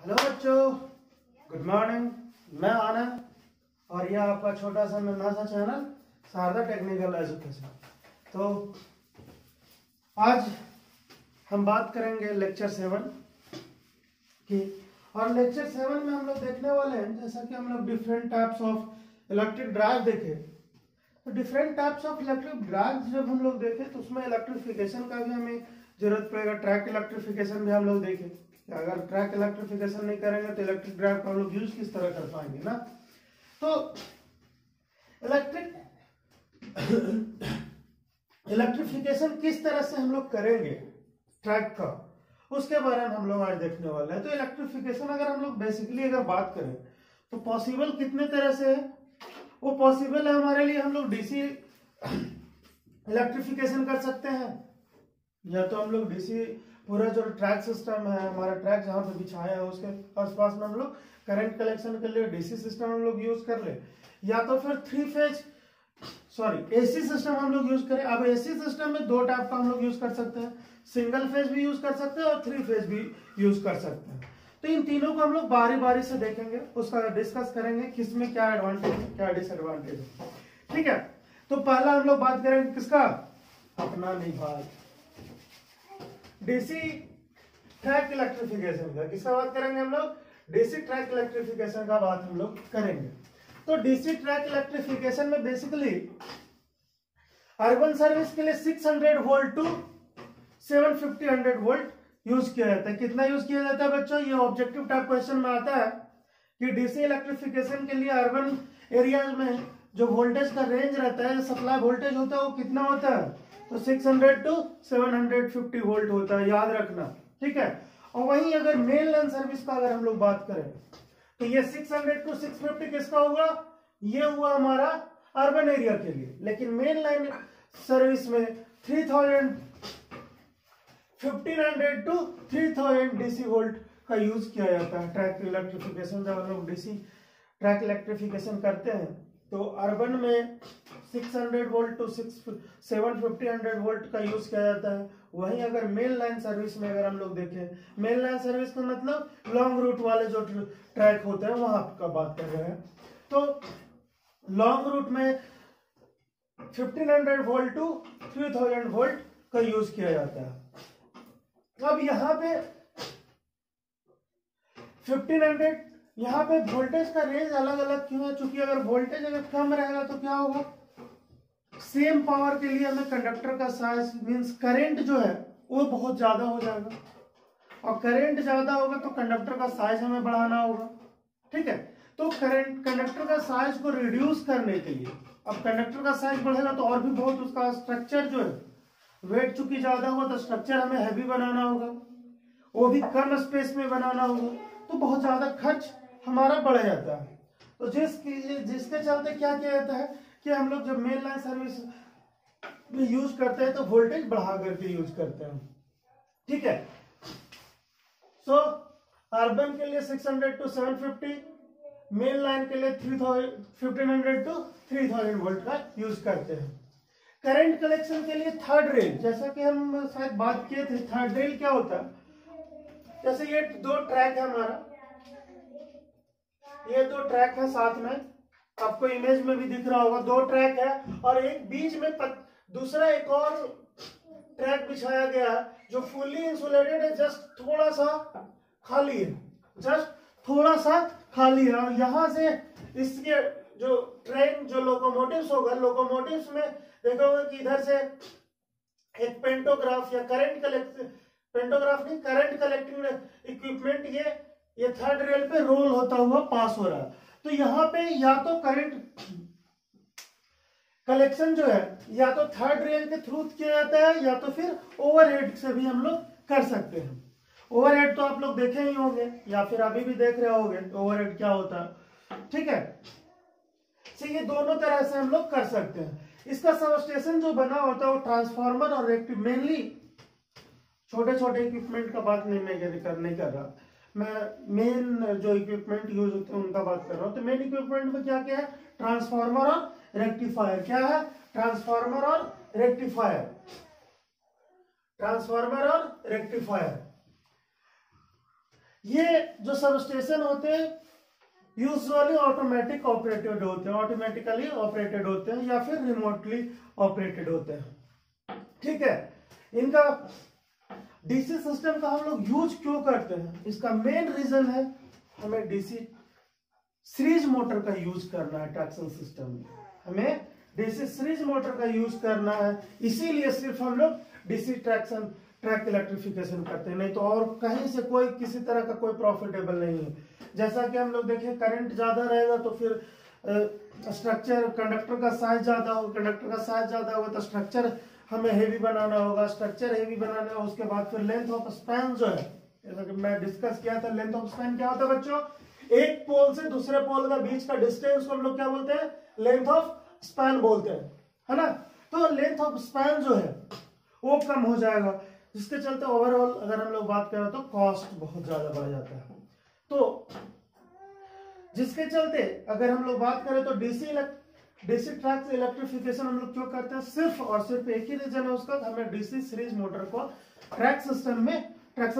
Hello बच्चों, good morning. मैं आनंद और यह आपका छोटा सा नन्हा सा चैनल शारदा टेक्निकल एजुकेशन। तो आज हम बात करेंगे लेक्चर 7 की। और लेक्चर 7 में हम लोग देखने वाले हैं, जैसा कि हम लोग different types of electric drive देखे। तो different types of electric drive जब हम लोग देखें तो उसमें इलेक्ट्रिफिकेशन का भी हमें जरूरत पड़ेगा। ट्रैक इलेक्ट्रिफिकेशन भी हम लोग देखें। अगर ट्रैक इलेक्ट्रिफिकेशन नहीं करेंगे तो इलेक्ट्रिक ड्राइव का हम लोग यूज किस तरह कर पाएंगे ना। तो इलेक्ट्रिफिकेशन किस तरह से हम लोग करेंगे ट्रैक का, उसके बारे में हम लोग आज देखने वाले हैं। तो इलेक्ट्रिफिकेशन अगर हम लोग बेसिकली अगर बात करें तो पॉसिबल कितने तरह से है। वो पॉसिबल है हमारे लिए, हम लोग डीसी इलेक्ट्रिफिकेशन कर सकते हैं, या तो हम लोग डीसी पूरा जो ट्रैक सिस्टम है, हमारा ट्रैक जहां पे बिछाया है उसके आसपास में हम लोग करंट कलेक्शन के लिए डीसी सिस्टम हम लोग यूज कर ले, या तो फिर एसी सिस्टम हम लोग यूज करें। अब एसी सिस्टम में दो टाइप का हम लोग यूज कर सकते हैं, सिंगल फेज भी यूज कर सकते हैं और 3 फेज भी यूज कर सकते हैं। तो इन तीनों को हम लोग बारी बारी से देखेंगे, उसका डिस्कस करेंगे किसमें क्या एडवांटेज है क्या डिसएडवांटेज है। ठीक है, तो पहला हम लोग बात करेंगे किसका, अपना निभाग डीसी ट्रैक इलेक्ट्रिफिकेशन का। किसका बात करेंगे हम लोग, डीसी ट्रैक इलेक्ट्रिफिकेशन का बात हम लोग करेंगे। तो डीसी ट्रैक इलेक्ट्रिफिकेशन में बेसिकली अर्बन सर्विस के लिए 600 वोल्ट टू 750 वोल्ट यूज किया जाता है। कितना यूज किया जाता है बच्चों, ये ऑब्जेक्टिव टाइप क्वेश्चन में आता है कि डीसी इलेक्ट्रिफिकेशन के लिए अर्बन एरियाज में जो वोल्टेज का रेंज रहता है, सप्लाई वोल्टेज होता है, वो कितना होता है, तो 600 टू 750 वोल्ट होता है, याद रखना। ठीक है, और वहीं अगर मेन लाइन सर्विस का अगर हम लोग बात करें तो ये 600 टू 650 किसका होगा, ये हुआ हमारा अर्बन एरिया के लिए। लेकिन मेन लाइन सर्विस में 1500 टू 3000 डीसी वोल्ट का यूज किया जाता है ट्रैक इलेक्ट्रिफिकेशन। जब हम लोग डीसी ट्रैक इलेक्ट्रिफिकेशन करते हैं तो अर्बन में 600 वोल्ट टू 750 वोल्ट का यूज किया जाता है। वहीं अगर मेन लाइन सर्विस में अगर हम लोग देखें, मेन लाइन सर्विस का मतलब लॉन्ग रूट वाले जो ट्रैक होते हैं वहां का बात कर रहे हैं। तो लॉन्ग रूट में 1500 वोल्ट टू 3000 वोल्ट का यूज किया जाता है। अब यहाँ पे 1500, यहाँ पे वोल्टेज का रेंज अलग अलग क्यों है, चूंकि अगर वोल्टेज अगर कम रहेगा तो क्या होगा, सेम पावर के लिए हमें कंडक्टर का साइज मींस करंट जो है वो बहुत ज्यादा हो जाएगा, और करंट ज्यादा होगा तो कंडक्टर का साइज हमें बढ़ाना होगा। ठीक है, तो कंडक्टर का साइज को रिड्यूस करने के लिए, अब कंडक्टर का साइज बढ़ेगा तो और भी बहुत उसका स्ट्रक्चर जो है वेट चूंकि ज्यादा होगा तो स्ट्रक्चर हमें हैवी बनाना होगा, वो भी कम स्पेस में बनाना होगा, तो बहुत ज्यादा खर्च हमारा बढ़ जाता है। तो जिसके चलते क्या किया जाता है कि हम लोग जब मेन लाइन सर्विस में यूज करते हैं तो वोल्टेज बढ़ा करके यूज करते हैं। ठीक है, सो अर्बन के लिए 600 टू 750, मेन लाइन के लिए 1500 टू 3000 वोल्ट का यूज करते हैं। करंट कलेक्शन के लिए थर्ड रेल, जैसा कि हम शायद बात किए थे, थर्ड रेल क्या होता है, जैसे ये दो ट्रैक है हमारा, ये दो ट्रैक है साथ में, आपको इमेज में भी दिख रहा होगा, दो ट्रैक है और एक बीच में दूसरा एक और ट्रैक बिछाया गया है जो फुल्ली इंसुलेटेड है, जस्ट थोड़ा सा खाली है, जस्ट थोड़ा सा खाली है। और यहाँ से इसके जो ट्रेन जो लोकोमोटिव्स होगा, लोकोमोटिव्स में देखा होगा कि इधर से एक पेंटोग्राफ या करंट कलेक्टिंग इक्विपमेंट ये थर्ड रेल पे रोल होता हुआ पास हो रहा है। तो यहाँ पे या तो करंट कलेक्शन जो है या तो थर्ड रेल के थ्रू किया जाता है, या तो फिर ओवरहेड से भी हम लोग कर सकते हैं। ओवरहेड तो आप लोग देखे ही होंगे या फिर अभी भी देख रहे होंगे ओवरहेड क्या होता है। ठीक है, तो ये दोनों तरह से हम लोग कर सकते हैं। इसका सबस्टेशन जो बना होता है वो ट्रांसफार्मर और रेक्टिव, मेनली छोटे छोटे इक्विपमेंट का बात नहीं कर रहा मैं, मेन जो इक्विपमेंट यूज होते हैं उनका बात कर रहा हूं। तो मेन इक्विपमेंट में क्या क्या है, ट्रांसफार्मर और रेक्टिफायर। क्या है, ट्रांसफार्मर और रेक्टिफायर, ट्रांसफार्मर और रेक्टिफायर। ये जो सब स्टेशन होते हैं यूजुअली ऑटोमेटिक ऑपरेटेड होते हैं, ऑटोमेटिकली ऑपरेटेड होते हैं या फिर रिमोटली ऑपरेटेड होते हैं। ठीक है, इनका डीसी सिस्टम का हम लोग यूज क्यों करते हैं, इसका मेन रीजन है हमें डीसी सीरीज मोटर का यूज करना है ट्रैक्शन सिस्टम में, हमें डीसी सीरीज मोटर का यूज करना है, इसीलिए सिर्फ हम लोग डीसी ट्रैक इलेक्ट्रिफिकेशन करते हैं, नहीं तो और कहीं से कोई किसी तरह का कोई प्रॉफिटेबल नहीं है। जैसा कि हम लोग देखें करंट ज्यादा रहेगा तो फिर स्ट्रक्चर कंडक्टर का साइज ज्यादा होगा, कंडक्टर का साइज ज्यादा होगा तो स्ट्रक्चर हमें हेवी बनाना होगा, स्ट्रक्चर हेवी बनाना होगा, उसके बाद फिर लेंथ ऑफ स्पैन जो है, जैसा कि मैं डिस्कस किया था, लेंथ ऑफ स्पैन क्या होता है बच्चों, एक पोल से दूसरे पोल का बीच का डिस्टेंस को हम लोग क्या बोलते हैं, लेंथ ऑफ स्पैन बोलते हैं, है ना। तो लेंथ ऑफ स्पैन जो है वो कम हो जाएगा, जिसके चलते ओवरऑल अगर हम लोग बात करें तो कॉस्ट बहुत ज्यादा बढ़ जाता है। तो जिसके चलते अगर हम लोग बात करें तो डीसी ट्रैक इलेक्ट्रिफिकेशन हम लोग क्यों करते हैं, सिर्फ और सिर्फ एक ही रीजन है उसका, हमें डीसी सीरीज मोटर को ट्रैक्शन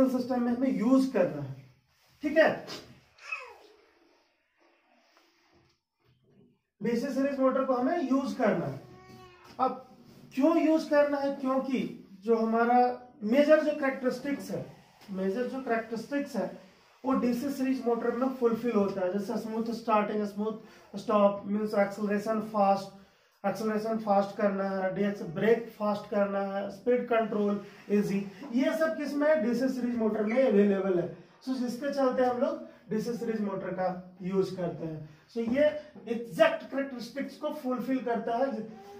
सिस्टम में हमें यूज करना है। ठीक है, डीसी सीरीज मोटर को हमें यूज करना है। अब क्यों यूज करना है, क्योंकि जो हमारा मेजर जो कैरेक्टरिस्टिक्स है वो डीसी सीरीज मोटर में फुलफिल होता है, जैसे smooth starting, smooth stop, means acceleration fast करना है, ब्रेक फास्ट करना है, स्पीड कंट्रोल इजी, ये सब किस में डीसी सीरीज मोटर में अवेलेबल है। सो जिसके चलते हम लोग डीसी सीरीज मोटर का यूज करते हैं। सो ये एग्जैक्ट कैरेक्टरिस्टिक्स को फुलफिल करता है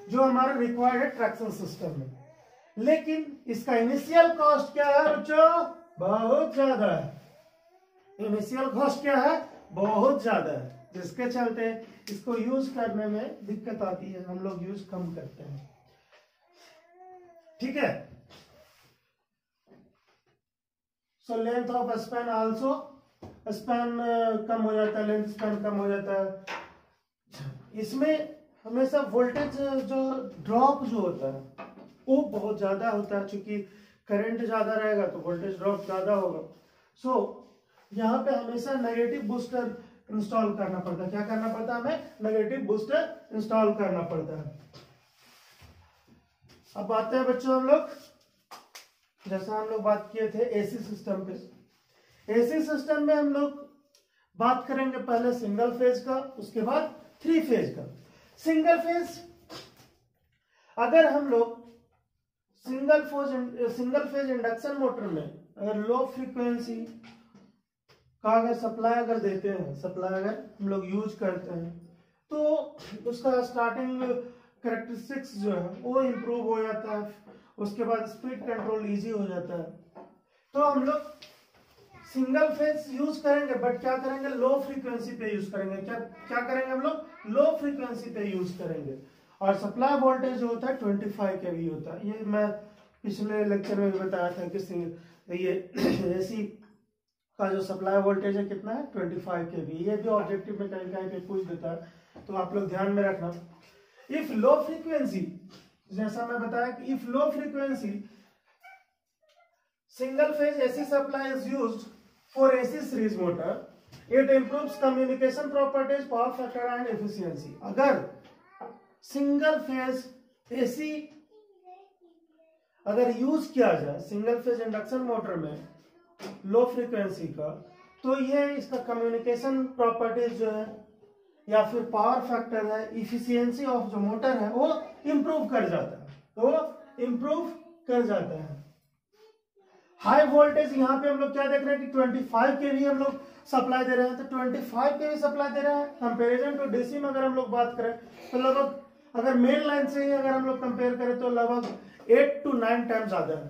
जो हमारा रिक्वायर्ड है ट्रैक्शन सिस्टम में। लेकिन इसका इनिशियल कॉस्ट क्या है बच्चों, बहुत ज्यादा है। इनिशियल कॉस्ट क्या है, बहुत ज्यादा है, जिसके चलते इसको यूज करने में दिक्कत आती है, हम लोग यूज कम करते हैं। ठीक है, so length of span also, span कम हो जाता है, लेंथ स्पैन कम हो जाता है। इसमें हमेशा वोल्टेज जो ड्रॉप जो होता है वो बहुत ज्यादा होता है, क्योंकि करंट ज्यादा रहेगा तो वोल्टेज ड्रॉप ज्यादा होगा। सो यहाँ पे हमेशा नेगेटिव बूस्टर इंस्टॉल करना पड़ता है। क्या करना पड़ता है हमें, नेगेटिव बूस्टर इंस्टॉल करना पड़ता है। अब आते हैं बच्चों हम लोग, जैसा हम लोग बात किए थे एसी सिस्टम पे, एसी सिस्टम में हम लोग बात करेंगे पहले सिंगल फेज का, उसके बाद 3 फेज का। सिंगल फेज, अगर हम लोग सिंगल फेज इंडक्शन मोटर में अगर लो फ्रीक्वेंसी का अगर सप्लाई अगर देते हैं, सप्लाई अगर हम लोग यूज करते हैं, तो उसका स्टार्टिंग कैरेक्टरिस्टिक्स जो है वो इम्प्रूव हो जाता है, उसके बाद स्पीड कंट्रोल इजी हो जाता है। तो हम लोग सिंगल फेज यूज करेंगे, बट क्या करेंगे, लो फ्रीक्वेंसी पे यूज करेंगे। क्या करेंगे हम लोग, लो फ्रीक्वेंसी पे यूज करेंगे। और सप्लाई वोल्टेज जो होता है 25 kV होता है। ये मैं पिछले लेक्चर में भी बताया था कि ये एसी का जो सप्लाई वोल्टेज है कितना है, 25 kV। ये भी ऑब्जेक्टिव में कहीं कहीं पे पूछ देता है, तो आप लोग ध्यान में रखना। इफ लो फ्रीक्वेंसी, जैसा मैं बताया कि if low frequency single phase AC supply is used for AC series motor, it improves communication properties, power factor and efficiency. अगर सिंगल फेज एसी अगर यूज किया जाए सिंगल फेज इंडक्शन मोटर में low frequency का, तो ये इसका communication properties जो है या फिर पावर फैक्टर है, इफिशियंसी ऑफ जो मोटर है वो इंप्रूव कर जाता है, तो इंप्रूव कर जाता है। हाई वोल्टेज यहाँ पे हम लोग क्या देख रहे हैं कि 25 kV हम लोग सप्लाई दे रहे हैं, तो 25 kV सप्लाई दे रहे हैं। कंपेरिजन टू डीसी में अगर हम लोग बात करें तो लगभग, अगर मेन लाइन से ही अगर हम लोग कंपेयर करें तो लगभग 8 to 9 टाइम ज्यादा है।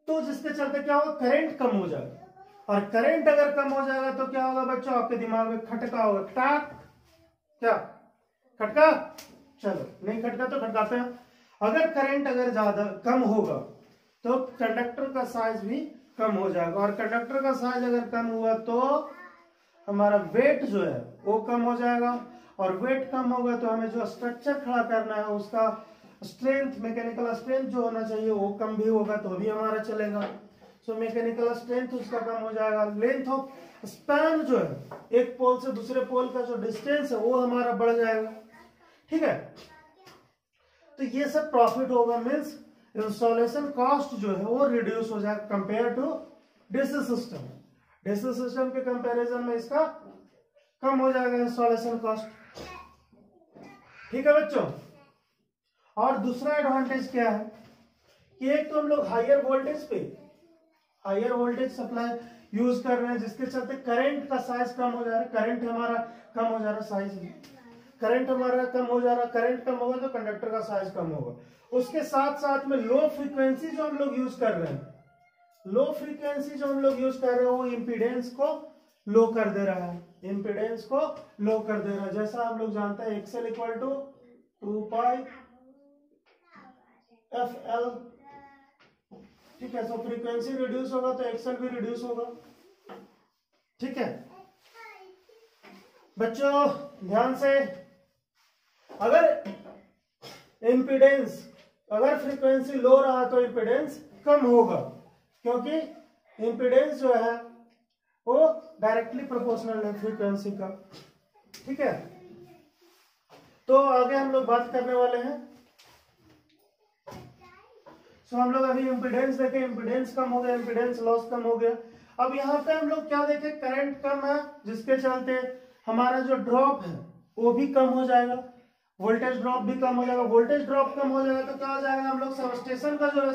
तो जिसके चलते क्या होगा, करंट कम हो जाएगा, और करंट अगर कम हो जाएगा तो क्या होगा बच्चों, आपके दिमाग में खटका होगा, टाक, क्या खटका, चलो नहीं खटका तो खटकाते हैं। अगर करंट अगर ज्यादा कम होगा तो कंडक्टर का साइज भी कम हो जाएगा, और कंडक्टर का साइज अगर कम हुआ तो हमारा वेट जो है वो कम हो जाएगा, और वेट कम होगा तो हमें जो स्ट्रक्चर खड़ा करना है उसका स्ट्रेंथ, मैकेनिकल स्ट्रेंथ जो होना चाहिए वो कम भी होगा तो भी हमारा चलेगा। सो मैकेनिकल स्ट्रेंथ उसका कम हो जाएगा। लेंथ ऑफ स्पैन जो है, एक पोल से दूसरे पोल का जो डिस्टेंस है वो हमारा बढ़ जाएगा। ठीक है, तो ये सब प्रॉफिट होगा, मीन्स इंस्टॉलेशन कॉस्ट जो है वो रिड्यूस हो जाएगा compare to DC system. DC system के कंपैरिजन में इसका कम हो जाएगा इंस्टॉलेशन कॉस्ट। ठीक है बच्चों, और दूसरा एडवांटेज क्या है कि एक तो हम लोग हायर वोल्टेज सप्लाई यूज कर रहे हैं, जिसके चलते करंट का साइज कम हो जा रहा है, करंट हमारा कम हो जा रहा है, साइज करंट हमारा कम हो जा रहा है। करंट कम होगा तो कंडक्टर का साइज कम होगा। उसके साथ साथ में लो फ्रीक्वेंसी जो हम लोग यूज कर रहे हैं, वो इंपीडेंस को लो कर दे रहा है, जैसा हम लोग जानते हैं XL equal to 2 pi FL। ठीक है, सो फ्रीक्वेंसी रिड्यूस होगा तो एक्सएल भी रिड्यूस होगा। ठीक है बच्चों, ध्यान से, अगर फ्रीक्वेंसी लो रहा तो इंपीडेंस कम होगा, क्योंकि इंपीडेंस जो है वो डायरेक्टली प्रोपोर्शनल है फ्रीक्वेंसी का। ठीक है, तो आगे हम लोग बात करने वाले हैं। सो हम लोग अभी इंपीडेंस देखे, इंपीडेंस कम हो गया, इंपीडेंस लॉस कम हो गया। अब यहाँ पे हम लोग क्या देखे, करंट कम है, जिसके चलते हमारा जो ड्रॉप है वो भी कम हो जाएगा, वोल्टेज ड्रॉप भी कम हो जाएगा। वोल्टेज ड्रॉप कम हो जाएगा तो क्या हो जाएगा, हम लोग सबस्टेशन का जो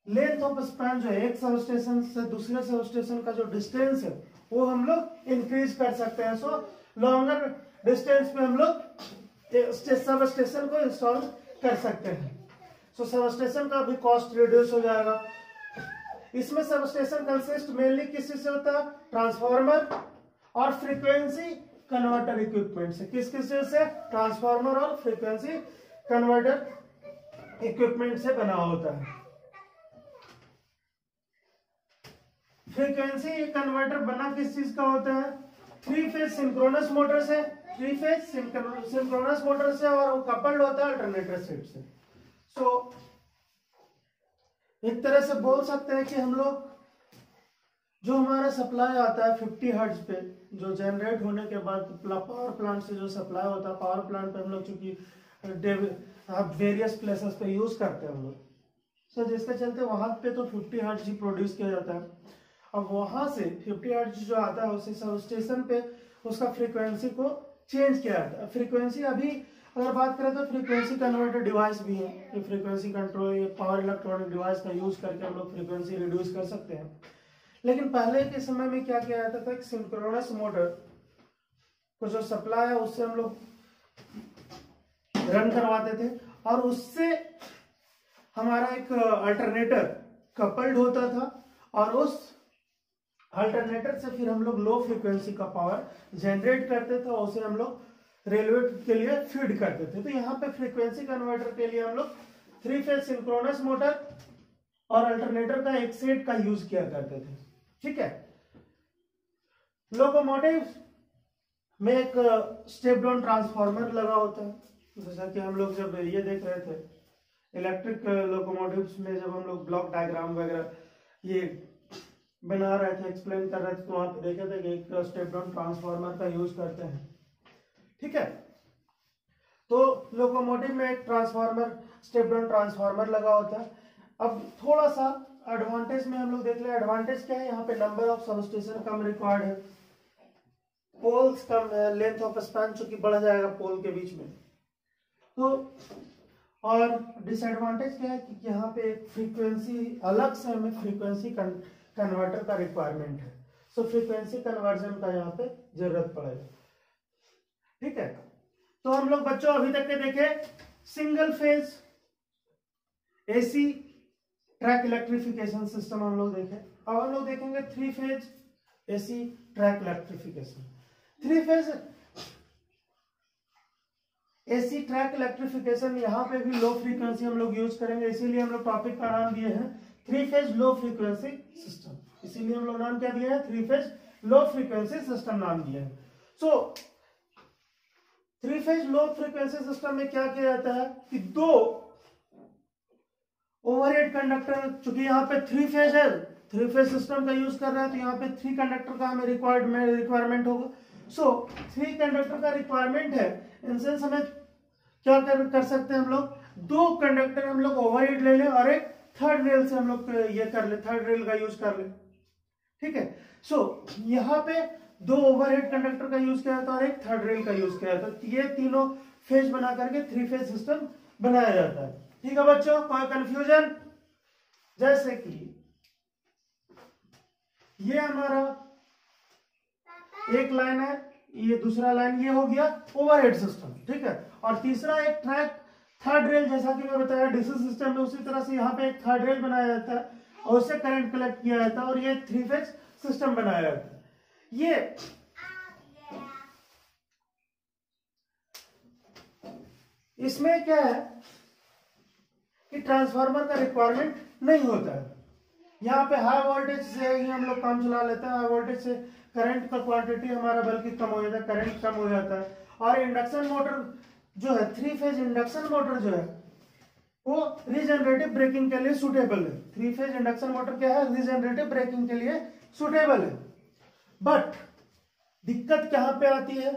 लेंथ ऑफ स्पैन जो है, एक सबस्टेशन से दूसरे सबस्टेशन का जो डिस्टेंस है वो हम लोग इंक्रीज कर सकते हैं। सो लॉन्गर डिस्टेंस पे हम लोग सबस्टेशन को इंस्टॉल कर सकते हैं। सो सबस्टेशन का भी कॉस्ट रिड्यूस हो जाएगा। इसमें सबस्टेशन कंसिस्ट मेनली किस चीज से होता है, ट्रांसफार्मर और फ्रीक्वेंसी कन्वर्टर इक्विपमेंट से। किस चीज से, ट्रांसफार्मर और फ्रीक्वेंसी कन्वर्टर इक्विपमेंट से बना होता है। फ्रीक्वेंसी कन्वर्टर बना किस चीज का होता है, 3 फेज सिंक्रोनस मोटर से, और वो कपल्ड होता है अल्टरनेटर सेट से। सो एक तरह से बोल सकते हैं कि हम लोग जो हमारा सप्लाई आता है 50 हर्ट्ज पे, जो जनरेट होने के बाद पावर प्लांट से जो सप्लाई होता है, पावर प्लांट पे हम लोग चूंकि वेरियस प्लेसेस पे यूज करते हैं हम लोग, सो जिसके चलते वहां पे तो 50 हर्ट्ज ही प्रोड्यूस किया जाता है। अब वहां से 50 हर्ट्ज जो आता है उसे सब स्टेशन पे उसका फ्रीक्वेंसी को चेंज किया जाता है। फ्रीक्वेंसी अभी अगर बात करें तो फ्रीक्वेंसी कन्वर्टर डिवाइस भी है, ये फ्रीक्वेंसी कंट्रोल, ये पावर इलेक्ट्रॉनिक डिवाइस का यूज करके हम लोग फ्रीक्वेंसी रिड्यूस कर सकते हैं। लेकिन पहले के समय में क्या किया जाता था, सिंक्रोनस मोटर को जो सप्लाई है उससे हम लोग रन करवाते थे, और उससे हमारा एक अल्टरनेटर कपल्ड होता था, और उस अल्टरनेटर से फिर हम लोग लो फ्रीक्वेंसी का पावर जनरेट करते थे, और उसे हम लोग रेलवे के लिए फीड करते थे। तो यहाँ पे फ्रीक्वेंसी कन्वर्टर के लिए हम लोग 3 फेज सिंक्रोनस मोटर और अल्टरनेटर का एक सेट का यूज किया करते थे। ठीक है, लोकोमोटिव में एक स्टेप डाउन ट्रांसफार्मर लगा होता है, जैसा कि हम लोग जब ये देख रहे थे इलेक्ट्रिक लोकोमोटिव्स में, जब हम लोग ब्लॉक डायग्राम वगैरह ये बना रहे थे, एक्सप्लेन कर रहे थे, तो वहां पे देखे थे कि एक स्टेप डाउन ट्रांसफार्मर का यूज करते हैं। ठीक है, तो लोकोमोटिव में एक ट्रांसफार्मर, स्टेप डाउन ट्रांसफार्मर लगा होता है। अब थोड़ा सा एडवांटेज में हम लोग देख ले, एडवांटेज क्या है, यहाँ पे number of substation come required है, पोल्स कम है, लेंथ ऑफ स्पैन चूंकि बढ़ जाएगा पोल के बीच में। तो और डिसएडवांटेज क्या है कि यहाँ पे फ्रीक्वेंसी अलग से हमें फ्रीक्वेंसी कन्वर्टर का रिक्वायरमेंट है, सो फ्रीक्वेंसी कन्वर्जन का यहाँ पे जरूरत पड़ेगा। ठीक है, तो हम लोग बच्चों अभी तक के देखे single phase AC track electrification system हम लोग देखे। अब हम लोग देखेंगे 3 phase AC track electrification. 3 phase AC track electrification, यहाँ पे भी लो फ्रीक्वेंसी हम लोग यूज करेंगे, इसीलिए हम लोग टॉपिक का नाम दिए हैं 3 फेज लो फ्रीक्वेंसी सिस्टम। इसीलिए हम लोग नाम क्या दिया है, 3 फेज लो फ्रीक्वेंसी सिस्टम नाम दिया है। सो 3 फेज लो फ्रीक्वेंसी सिस्टम में क्या किया जाता है कि 2 ओवरहेड कंडक्टर, चूंकि यहाँ पे 3 फेज है थ्री फेज सिस्टम का यूज कर रहे हैं तो यहाँ पे 3 कंडक्टर का हमें रिक्वायरमेंट होगा। सो 3 कंडक्टर का रिक्वायरमेंट है, इन सेंस हमें क्या कर सकते हैं हम लोग, 2 कंडक्टर हम लोग ओवरहेड ले लें और एक थर्ड रेल से हम लोग ये कर ले, थर्ड रेल का यूज कर ले। ठीक है, सो यहाँ पे 2 ओवरहेड कंडक्टर का यूज किया था और एक थर्ड रेल का यूज किया था, तो ये तीनों फेज बना करके 3 फेज सिस्टम बनाया जाता है। ठीक है बच्चों, कोई कंफ्यूजन? जैसे कि ये हमारा एक लाइन है, ये दूसरा लाइन, ये हो गया ओवरहेड सिस्टम। ठीक है, और तीसरा एक ट्रैक थर्ड रेल, जैसा कि मैं बताया डीसी सिस्टम में, उसी तरह से यहाँ पे एक थर्ड रेल बनाया जाता है और उससे करंट कलेक्ट किया जाता है और ये 3 फेज सिस्टम बनाया जाता है। ये इसमें क्या है कि ट्रांसफार्मर का रिक्वायरमेंट नहीं होता है। यहाँ पे हाई वोल्टेज से ही हम लोग काम चला लेते हैं, हाई वोल्टेज से करंट का क्वांटिटी हमारा बल्कि कम हो जाता है, करंट कम हो जाता है। और इंडक्शन मोटर जो है, 3 फेज इंडक्शन मोटर जो है वो रीजनरेटिव ब्रेकिंग के लिए सुटेबल है। 3 फेज इंडक्शन मोटर क्या है, रीजनरेटिव ब्रेकिंग के लिए सुटेबल है। बट दिक्कत कहाँ पे आती है,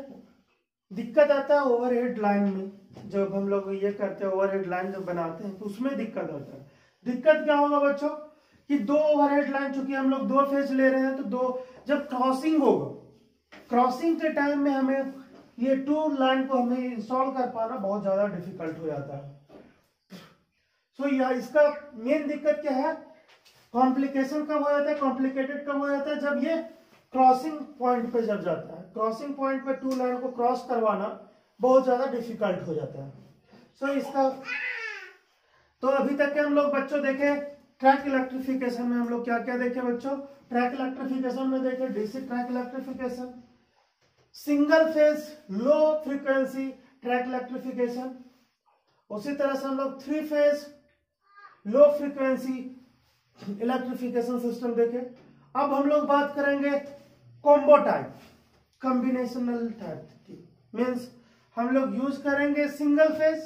दिक्कत आता है ओवरहेड लाइन में। जब हम लोग ये करते हैं ओवरहेड लाइन जब बनाते हैं तो उसमें दिक्कत आता है। दिक्कत क्या होगा बच्चों कि 2 ओवरहेड लाइन, चूंकि हम लोग 2 फेज ले रहे हैं तो 2 जब क्रॉसिंग होगा, क्रॉसिंग के टाइम में हमें ये 2 लाइन को हमें इंस्टॉल कर पाना बहुत ज्यादा डिफिकल्ट हो जाता है। सो यह इसका मेन दिक्कत क्या है, कॉम्प्लिकेशन कब हो जाता है, कॉम्प्लिकेटेड कब हो जाता है, जब ये क्रॉसिंग पॉइंट पे जब जाता है। क्रॉसिंग पॉइंट पे 2 लाइन को क्रॉस करवाना बहुत ज्यादा डिफिकल्ट हो जाता है। सो इसका तो अभी तक के हम लोग बच्चों देखे ट्रैक इलेक्ट्रिफिकेशन में, हम लोग क्या क्या देखे बच्चों, ट्रैक इलेक्ट्रिफिकेशन में देखे DC track electrification, single phase low frequency track electrification, उसी तरह से हम लोग 3 phase low frequency electrification system देखे। अब हम लोग बात करेंगे कॉम्बो टाइप, कॉम्बिनेशनल टाइप की, मीन्स हम लोग यूज करेंगे सिंगल फेज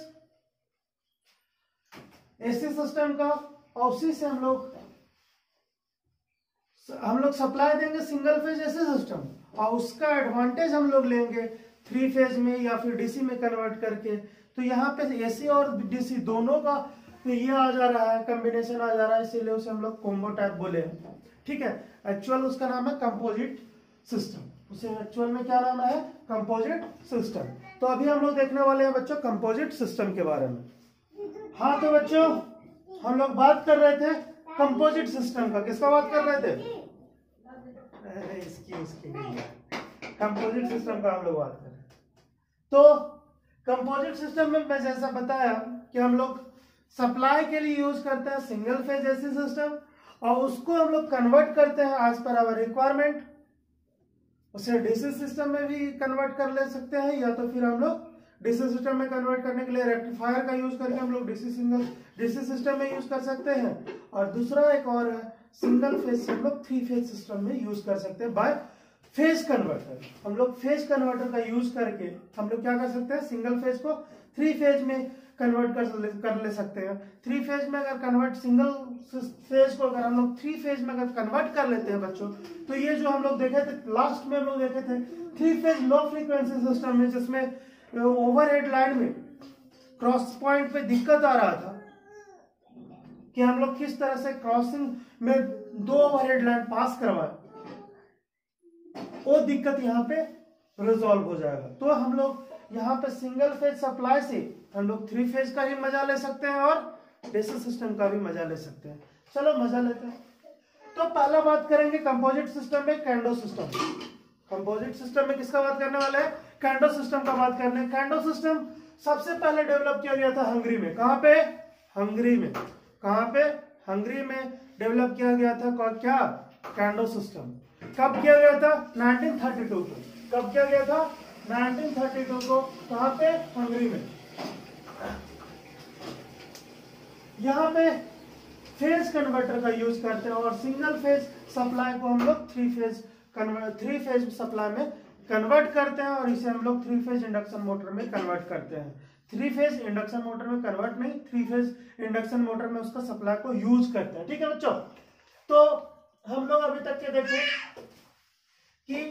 एसी सिस्टम का और उसी से हम लोग सप्लाई देंगे सिंगल फेज एसी सिस्टम और उसका एडवांटेज हम लोग लेंगे 3 फेज में या फिर डीसी में कन्वर्ट करके। तो यहाँ पे एसी और डीसी दोनों का ये आ जा रहा है, कॉम्बिनेशन आ जा रहा है, इसीलिए उसे हम लोग कॉम्बो टाइप बोले हैं। ठीक है, एक्चुअल उसका नाम है कंपोजिट सिस्टम, उसे एक्चुअल में क्या नाम है, कंपोजिट सिस्टम। तो अभी हम लोग देखने वाले हैं बच्चों कंपोजिट सिस्टम के बारे में। हाँ तो बच्चों हम लोग बात कर रहे थे कंपोजिट सिस्टम का, किसका बात कर रहे थे, इसकी कंपोजिट सिस्टम का हम लोग बात कर रहे हैं। तो कंपोजिट सिस्टम में मैं जैसा बताया कि हम लोग सप्लाई के लिए यूज करते हैं सिंगल फेज एसी सिस्टम और उसको हम लोग कन्वर्ट करते हैं एज पर आवर रिक्वायरमेंट। उसे डीसी सिस्टम में भी कन्वर्ट कर ले सकते हैं या तो फिर हम लोग डीसी सिस्टम में कन्वर्ट करने के लिए रेक्टिफायर का यूज करके हम लोग डीसी सिस्टम में यूज कर सकते हैं। और दूसरा एक और है सिंगल फेज से हम लोग 3 फेज सिस्टम में यूज कर सकते हैं बाय फेज कन्वर्टर। हम लोग फेज कन्वर्टर का यूज करके हम लोग क्या कर सकते हैं, सिंगल फेज को 3 फेज में कन्वर्ट कर ले सकते हैं। 3 फेज में अगर कन्वर्ट सिंगल फेज को अगर हम लोग 3 फेज में अगर कन्वर्ट कर लेते हैं बच्चों, तो ये जो हम लोग देखे थे लास्ट में हम लोग देखे थे 3 फेज लो फ्रीक्वेंसी सिस्टम में, जिसमें ओवरहेड लाइन में क्रॉस पॉइंट पे दिक्कत आ रहा था कि हम लोग किस तरह से क्रॉसिंग में 2 ओवरहेड लाइन पास करवाए, वो दिक्कत यहाँ पे रिजॉल्व हो जाएगा। तो हम लोग यहाँ पे सिंगल फेज सप्लाई से हम लोग 3 फेज का भी मजा ले सकते हैं और डीसी सिस्टम का भी मजा ले सकते हैं। चलो मजा लेते हैं। तो पहला बात करेंगे कंपोजिट सिस्टम में कैंडो सिस्टम। कंपोजिट सिस्टम में किसका बात करने वाले हैं, कैंडो सिस्टम का बात करने। कैंडो सिस्टम सबसे पहले डेवलप किया गया था हंगरी में। कहां पे, हंगरी में। कहां पे, हंगरी में डेवलप किया गया था क्या, कैंडो सिस्टम। कब किया गया था, 1932 को। कब किया गया था, 1932 को। कहां पे, हंगरी में। यहां पे फेज कन्वर्टर का यूज करते हैं और सिंगल फेज सप्लाई को हम लोग 3 फेज सप्लाई में कन्वर्ट करते हैं और इसे हम लोग 3 फेज इंडक्शन मोटर में कन्वर्ट करते हैं। 3 फेज इंडक्शन मोटर में कन्वर्ट नहीं, 3 फेज इंडक्शन मोटर में उसका सप्लाई को यूज करते हैं। ठीक है बच्चों, तो हम लोग अभी तक के देखे कि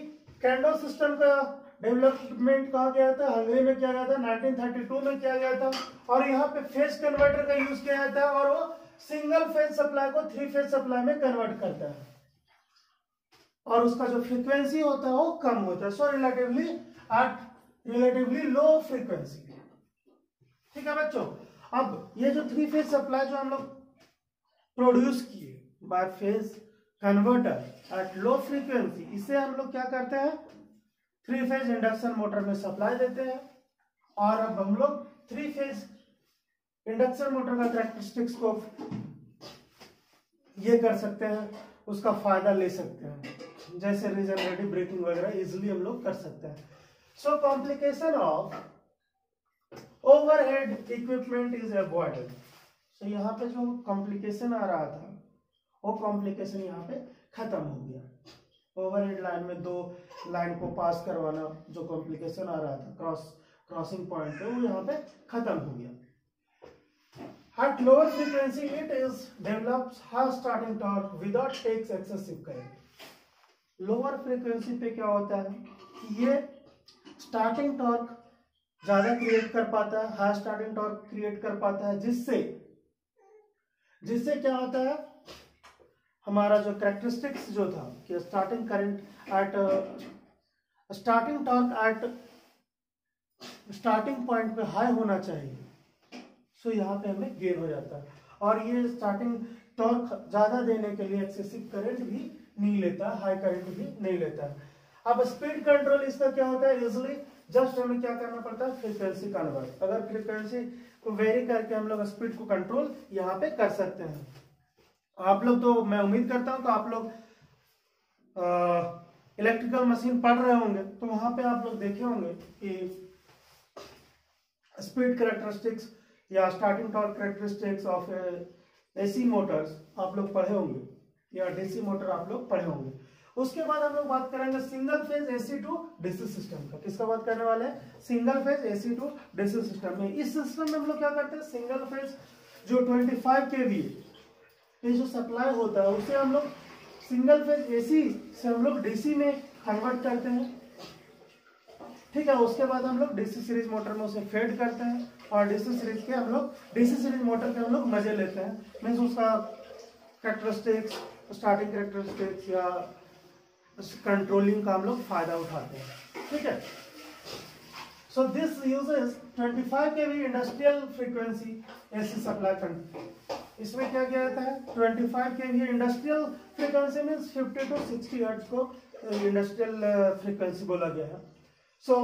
कैंडो सिस्टम का डेवलपमेंट कहा गया था, हंगरी में किया गया था, 1932 में किया गया था, और यहाँ पे फेज कन्वर्टर का यूज किया जाता है और वो सिंगल फेज सप्लाई को 3 फेज सप्लाई में कन्वर्ट करता है और उसका जो फ्रीक्वेंसी होता है वो कम होता है, सो रिलेटिवली लो फ्रीक्वेंसी। ठीक है बच्चों, अब ये जो 3 फेज सप्लाई जो हम लोग प्रोड्यूस किए bye phase converter at low frequency, इसे हम लोग क्या करते हैं 3 फेज इंडक्शन मोटर में सप्लाई देते हैं। और अब हम लोग 3 फेज इंडक्शन मोटर का कैरेक्टरिस्टिक्स को ये कर सकते हैं, उसका फायदा ले सकते हैं, जैसे रिजनरेटिव ब्रेकिंग वगैरह इजिली हम लोग कर सकते हैं। So complication of overhead equipment is avoided. So यहाँ पे जो कॉम्प्लिकेशन आ रहा था वो कॉम्प्लिकेशन यहाँ पे खत्म हो गया। ओवरहेड लाइन में 2 लाइन को पास करवाना जो कॉम्प्लिकेशन आ रहा था क्रॉसिंग पॉइंट पे, वो यहाँ पे खत्म हो गया। At lower frequency, it is develops high starting torque without takes excessive current. Lower frequency पे क्या होता है कि ये स्टार्टिंग टॉर्क ज्यादा क्रिएट कर पाता है, हाई स्टार्टिंग टॉर्क क्रिएट कर पाता है, जिससे क्या होता है हमारा जो कैरेक्टरिस्टिक्स जो था कि starting current eight starting torque eight starting point पे हाई होना चाहिए, सो यहाँ पे हमें गेन हो जाता है। और ये स्टार्टिंग टॉर्क ज्यादा देने के लिए एक्सेसिव करंट भी नहीं लेता, हाई करंट भी नहीं लेता है। अब स्पीड कंट्रोल इसका क्या होता है, इजिली जस्ट हमें क्या करना पड़ता है फ्रीक्वेंसी कन्वर्ट, अगर फ्रीक्वेंसी को वेरी करके हम लोग स्पीड को कंट्रोल यहाँ पे कर सकते हैं। आप लोग तो मैं उम्मीद करता हूँ तो आप लोग इलेक्ट्रिकल मशीन पढ़ रहे होंगे, तो वहां पे आप लोग देखे होंगे कि स्पीड कैरेक्टरिस्टिक्स या starting torque characteristics of AC Motors आप लोग पढ़े होंगे या डीसी मोटर आप लोग पढ़े होंगे। उसके बाद हम लोग बात करेंगे single phase AC to DC system का। किसका बात करने वाले हैं, single phase AC to DC system में। इस सिस्टम में हम लोग क्या करते हैं, सिंगल फेज जो 25 kVA ये जो सप्लाई होता है उसे हम लोग सिंगल फेज एसी से हम लोग डीसी में कन्वर्ट करते हैं। ठीक है, उसके बाद हम लोग डीसी सीरीज मोटर में उसे फेड करते हैं और डीसी सीरीज मोटर के हम लोग मजे लेते हैं, मीन्स उसका कैरेक्टरिस्टिक्स स्टार्टिंग कैरेक्टरिस्टिक्स या कंट्रोलिंग का हम लोग फायदा उठाते हैं। ठीक है, so this uses 25 kV industrial frequency AC supply. इसमें क्या किया जाता है 25 kV industrial frequency means 50 to 60 hertz को इंडस्ट्रियल फ्रीक्वेंसी बोला गया है। सो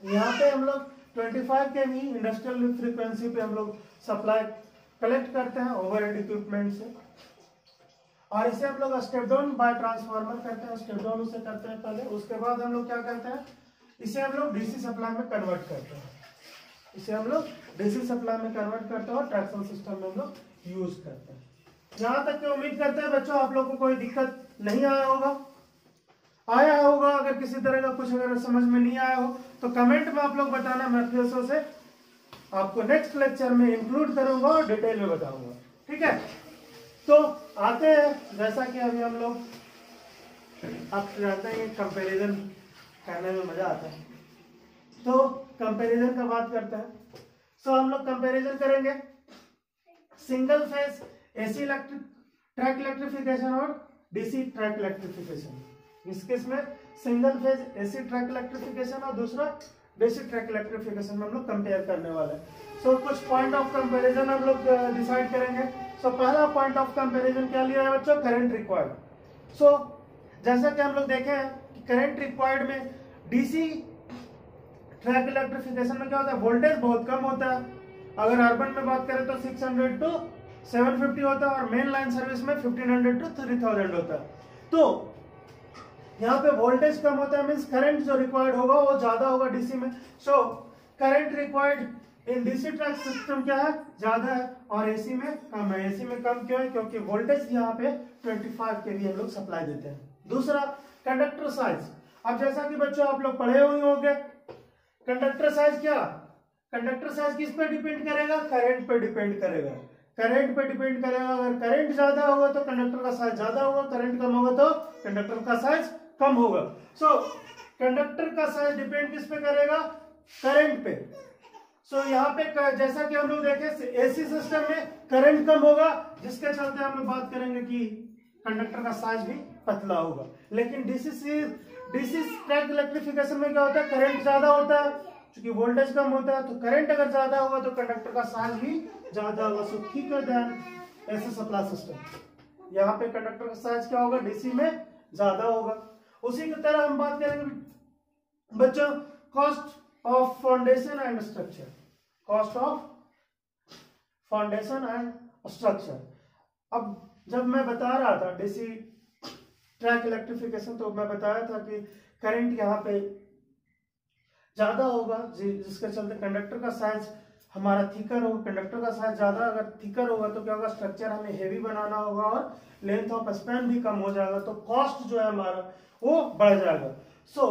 यहाँ पे हम लोग 25 kV इंडस्ट्रियल फ्रीक्वेंसी पे हम लोग सप्लाई कलेक्ट करते हैं ओवरहेड इक्विपमेंट से, और इसे हम लोग स्टेप डाउन बाय ट्रांसफार्मर करते हैं, स्टेप डाउन उसे करते हैं पहले। उसके बाद हम लोग क्या करते हैं, इसे हम लोग डीसी सप्लाई में कन्वर्ट करते हैं, इसे हम लोग डीसी सप्लाई में कन्वर्ट करते हैं और ट्रैक्शन सिस्टम में हम लोग यूज करते हैं। यहाँ तक की उम्मीद करते हैं बच्चों आप लोग को कोई दिक्कत नहीं आया होगा। अगर किसी तरह का कुछ अगर समझ में नहीं आया हो तो कमेंट में आप लोग बताना, मैं फिर से आपको नेक्स्ट लेक्चर में इंक्लूड करूंगा और डिटेल में बताऊंगा। ठीक है, तो आते हैं, जैसा कि अभी हम लोग आप जानते हैं कंपैरिजन करने में मजा आता है, तो कंपैरिजन का बात करते हैं। सो हम लोग कंपैरिजन करेंगे single phase AC electric track electrification और डीसी ट्रैक इलेक्ट्रिफिकेशन। इस केस में single phase AC track electrification और दूसरा डीसी ट्रैक इलेक्ट्रिफिकेशन में हम लोग कंपेयर करने वाले हैं। सो कुछ पॉइंट ऑफ कंपैरिजन हम लोग डिसाइड करेंगे। सो पहला पॉइंट ऑफ कंपैरिजन क्या लिया है बच्चों, करंट रिक्वायर्ड। सो जैसा कि हम लोग देखे हैं कि करंट रिक्वायर्ड में डीसी ट्रैक इलेक्ट्रिफिकेशन में क्या होता है, वोल्टेज बहुत कम होता है। अगर अर्बन में बात करें तो 600 to 750 होता है और मेन लाइन सर्विस में 1500 to 3000 होता है। तो यहाँ पे वोल्टेज कम होता है, मीन्स करंट जो रिक्वायर्ड होगा वो ज्यादा होगा डीसी में। So current required in DC track system क्या है, ज्यादा है, और एसी में कम है। एसी में कम क्यों है, क्योंकि वोल्टेज यहाँ पे 25 kV हम लोग सप्लाई देते हैं। दूसरा कंडक्टर साइज। अब जैसा कि बच्चों आप लोग पढ़े हुए होंगे, कंडक्टर साइज क्या, कंडक्टर साइज किस पे डिपेंड करेगा, करंट पे डिपेंड करेगा। करंट पे डिपेंड करेगा। अगर करंट ज्यादा होगा तो कंडक्टर का साइज ज्यादा होगा, करंट कम होगा तो कंडक्टर का साइज कम होगा। सो कंडक्टर का साइज डिपेंड किस पे करेगा? करंट पे। सो यहाँ पे जैसा कि हम लोग देखे एसी सिस्टम में करंट कम होगा, जिसके चलते हम लोग बात करेंगे कि कंडक्टर का साइज भी पतला होगा। लेकिन डीसी ट्रैक इलेक्ट्रिफिकेशन में क्या होता है? करंट ज्यादा होता है, क्योंकि वोल्टेज कम होता है, तो करंट अगर ज्यादा होगा तो कंडक्टर का साइज भी ज्यादा होगा। सो ठीक है ध्यान, ऐसे सप्लाई सिस्टम यहाँ पे कंडक्टर का साइज क्या होगा? डीसी में ज्यादा होगा। उसी की तरह हम बात करेंगे बच्चों cost of foundation and structure. Cost of foundation and structure. अब जब मैं बता रहा था डीसी ट्रैक इलेक्ट्रिफिकेशन, तो मैं बताया था कि करंट यहाँ पे ज्यादा होगा, जिसके चलते कंडक्टर का साइज हमारा थिकर होगा। कंडक्टर का साइज ज्यादा अगर थिकर होगा तो क्या होगा? स्ट्रक्चर हमें हेवी बनाना होगा और लेंथ ऑफ स्पैन भी कम हो जाएगा, तो कॉस्ट जो है हमारा वो बढ़ जाएगा। So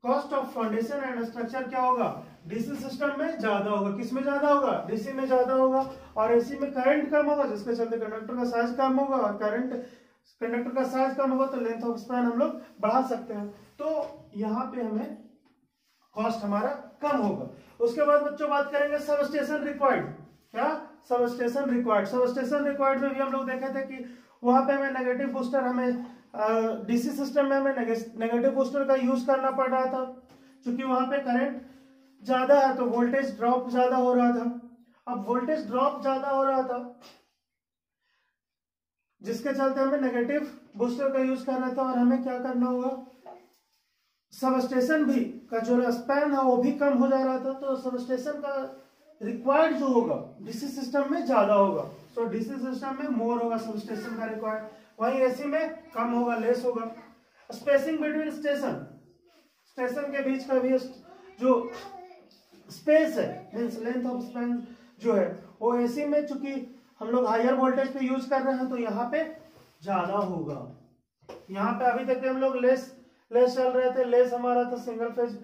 cost of foundation and structure क्या होगा? डीसी सिस्टम में ज्यादा होगा। किस में ज्यादा होगा? डीसी में ज्यादा होगा। और एसी में करंट कम होगा, जिसके चलते कंडक्टर का साइज कम होगा, और कंडक्टर का साइज कम होगा तो लेंथ ऑफ स्पैन हम लोग बढ़ा सकते हैं। तो यहाँ पे हमें कॉस्ट हमारा कम होगा। उसके बाद बच्चों बात करेंगे सब स्टेशन रिक्वायर्ड। क्या? Substation required. Substation required में भी हम लोग देखे थे कि वहां पे हमें नेगेटिव बूस्टर, हमें डीसी सिस्टम में हमें नेगेटिव बूस्टर का यूज करना पड़ रहा था, क्योंकि वहां पे करंट ज्यादा है तो वोल्टेज ड्रॉप ज्यादा हो रहा था। अब वोल्टेज ड्रॉप ज्यादा हो रहा था, जिसके चलते हमें नेगेटिव बूस्टर का यूज करना था, और हमें क्या करना होगा? सब स्टेशन भी का जो स्पैन है वो भी कम हो जा रहा था, तो सब स्टेशन का रिक्वायर्ड जो होगा डीसी सिस्टम में ज्यादा होगा। सो डीसी सिस्टम में मोर होगा सब स्टेशन का रिक्वायर्ड, वहीं एसी में कम होगा, लेस होगा। स्पेसिंग बिटवीन स्टेशन के बीच का भी जो स्पेस है, मींस लेंथ ऑफ स्पैन जो है, वो एसी में चूंकि हम लोग हायर वोल्टेज पे यूज कर रहे हैं तो यहाँ पे ज्यादा होगा। यहाँ पे अभी तक हम लोग लेस चल रहे थे। लेस हमारा था सिंगल फेज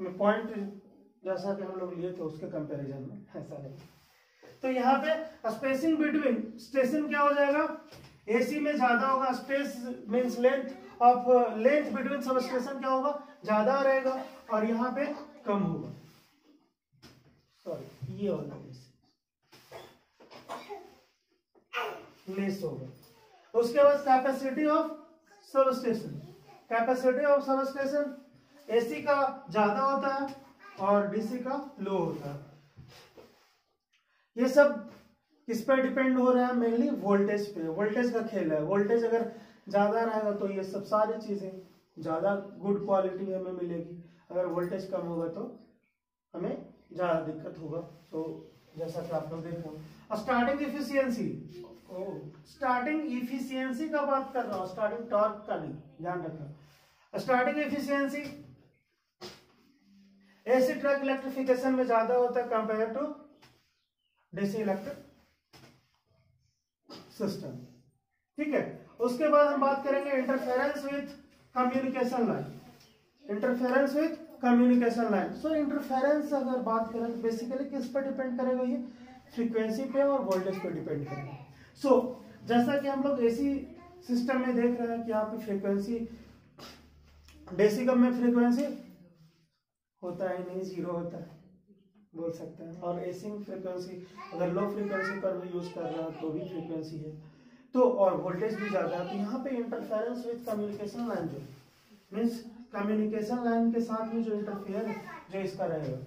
में पॉइंट, जैसा कि हम लोग लिए थे उसके कंपैरिजन में, ऐसा नहीं। तो यहाँ पे स्पेसिंग बिटवीन स्टेशन क्या हो जाएगा? एसी में ज्यादा होगा। Space means length between sub station क्या होगा? ज्यादा रहेगा, और यहाँ पे कम होगा। सॉरी, ये वाला लेस होगा। उसके बाद capacity of sub station. Capacity of sub station AC का ज्यादा होता है और डीसी का लो होता है। ये सब किस पे डिपेंड हो रहा है? मेनली वोल्टेज पे। वोल्टेज का खेल है। वोल्टेज अगर ज्यादा रहेगा तो ये सब सारी चीजें ज्यादा गुड क्वालिटी हमें मिलेगी। अगर वोल्टेज कम होगा तो हमें ज्यादा दिक्कत होगा। तो जैसा कि आप लोग देख रहे हो, स्टार्टिंग इफिशियंसी, स्टार्टिंग इफिशियंसी का बात कर रहा हूँ, स्टार्टिंग टॉर्क का नहीं, ध्यान रखना। Starting efficiency AC track electrification में ज्यादा होता है compare to DC electric system. ठीक है। उसके बाद हम बात करेंगे interference with communication line. Interference with communication line. So interference अगर बात करें तो बेसिकली किस पर डिपेंड करेगा? ये फ्रीक्वेंसी पे और वोल्टेज पे डिपेंड करेगा। सो जैसा कि हम लोग एसी सिस्टम में देख रहे हैं कि यहाँ पे फ्रीक्वेंसी डेसिकम में फ्रीक्वेंसी होता है नहीं, जीरो होता है बोल सकते हैं। और एसी में फ्रीक्वेंसी अगर लो फ्रीक्वेंसी पर भी यूज कर रहा है तो भी फ्रीक्वेंसी है, तो और वोल्टेज भी ज्यादा है। तो यहाँ पे इंटरफेरेंस विथ कम्युनिकेशन लाइन जो मीन्स कम्युनिकेशन लाइन के साथ में जो इंटरफेयर जो इसका रहेगा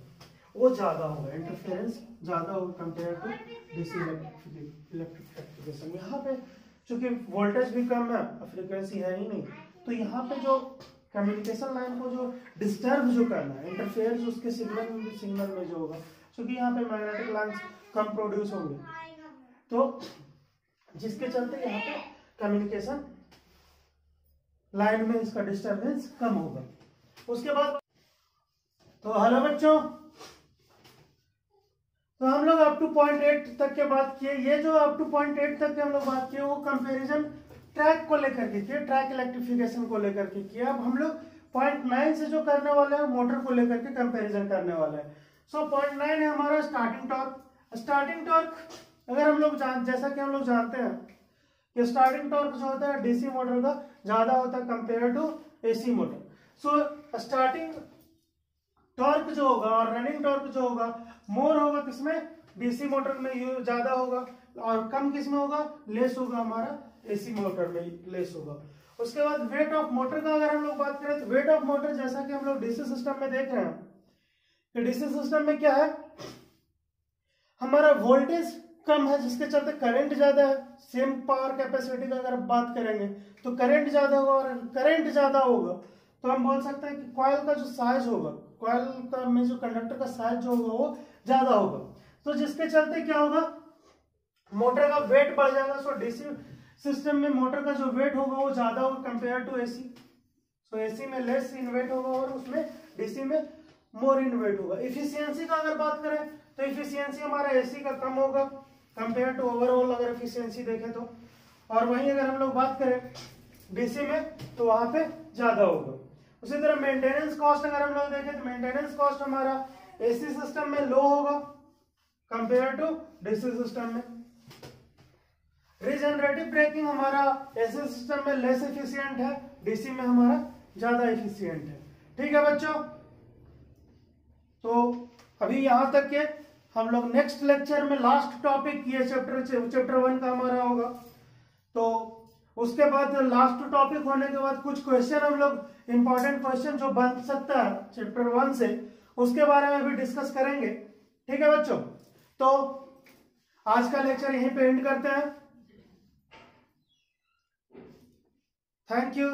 वो ज्यादा होगा, इंटरफेरेंस ज्यादा होगा कंपेयर टू डीसी इलेक्ट्रिफिकेशन। यहाँ पे चूंकि वोल्टेज भी कम है, फ्रीक्वेंसी है ही नहीं, तो यहाँ पे जो कम्युनिकेशन लाइन को जो डिस्टर्ब जो करना है, इंटरफेयर जो उसके सिग्नल में जो होगा, क्योंकि यहाँ पे मैग्नेटिक लाइंस कम प्रोड्यूस होंगे, तो जिसके चलते यहाँ पे कम्युनिकेशन लाइन में इसका डिस्टर्बेंस कम होगा। उसके बाद तो हेलो बच्चों, तो हम लोग अप टू पॉइंट 8 तक के बात किए। ये जो अप टू पॉइंट 8 तक के हम लोग बात किए वो कंपैरिजन ट्रैक को लेकर के किए, ट्रैक इलेक्ट्रिफिकेशन को लेकर के किए। अब हम लोग पॉइंट 9 से जो करने वाले हैं मोटर को लेकर के कंपैरिजन करने वाले हैं। सो पॉइंट 9 है हमारा स्टार्टिंग टॉर्क। स्टार्टिंग टॉर्क अगर हम लोग जैसा कि हम लोग जानते हैं कि स्टार्टिंग टॉर्क जो होता है डीसी मोटर का ज्यादा होता है compare to AC motor. So starting torque जो होगा और रनिंग टॉर्क जो होगा मोर होगा किसमें, डीसी मोटर में ज्यादा होगा, और कम किसमें होगा, लेस होगा हमारा एसी मोटर में लेस होगा। उसके बाद वेट ऑफ मोटर का अगर हम लोग बात करें तो वेट ऑफ मोटर जैसा कि हम लोग डीसी सिस्टम में देख रहे हैं कि डीसी सिस्टम में क्या है, हमारा वोल्टेज कम है जिसके चलते करंट ज्यादा है। सेम पावर कैपेसिटी का अगर बात करेंगे तो करंट ज्यादा होगा, और करंट ज्यादा होगा तो हम बोल सकते हैं कि कॉइल का जो साइज होगा, कॉइल का में जो कंडक्टर का साइज जो होगा वो ज्यादा होगा। तो जिसके चलते क्या होगा, मोटर का वेट बढ़ जाएगा। सो डीसी सिस्टम में मोटर का जो वेट होगा वो ज्यादा होगा compare to AC. So AC में लेस इन वेट होगा और उसमें डीसी में मोर इन वेट होगा। इफिशियंसी का अगर बात करें तो इफिशियंसी हमारा एसी का कम होगा कंपेयर टू ओवरऑल अगर इफिशियंसी देखें तो, और वहीं अगर हम लोग बात करें डीसी में तो वहां पे ज्यादा होगा। उसी तरह मेंटेनेंस कॉस्ट अगर हम लोग देखें तो मेंटेनेंस कॉस्ट हमारा एसी सिस्टम में लो होगा कंपेयर टू डीसी सिस्टम में। रीजनरेटिव ब्रेकिंग हमारा एसी सिस्टम में लेस एफिशिएंट है, डीसी में हमारा ज्यादा एफिशिएंट है। ठीक है बच्चों, तो अभी यहां तक के हम लोग नेक्स्ट लेक्चर में लास्ट टॉपिक ये चैप्टर 1 का हमारा होगा। तो उसके बाद लास्ट टॉपिक होने के बाद कुछ क्वेश्चन हम लोग इंपॉर्टेंट क्वेश्चन जो बन सकता है चैप्टर 1 से उसके बारे में भी डिस्कस करेंगे। ठीक है बच्चों, तो आज का लेक्चर यहीं पे एंड करते हैं। Thank you.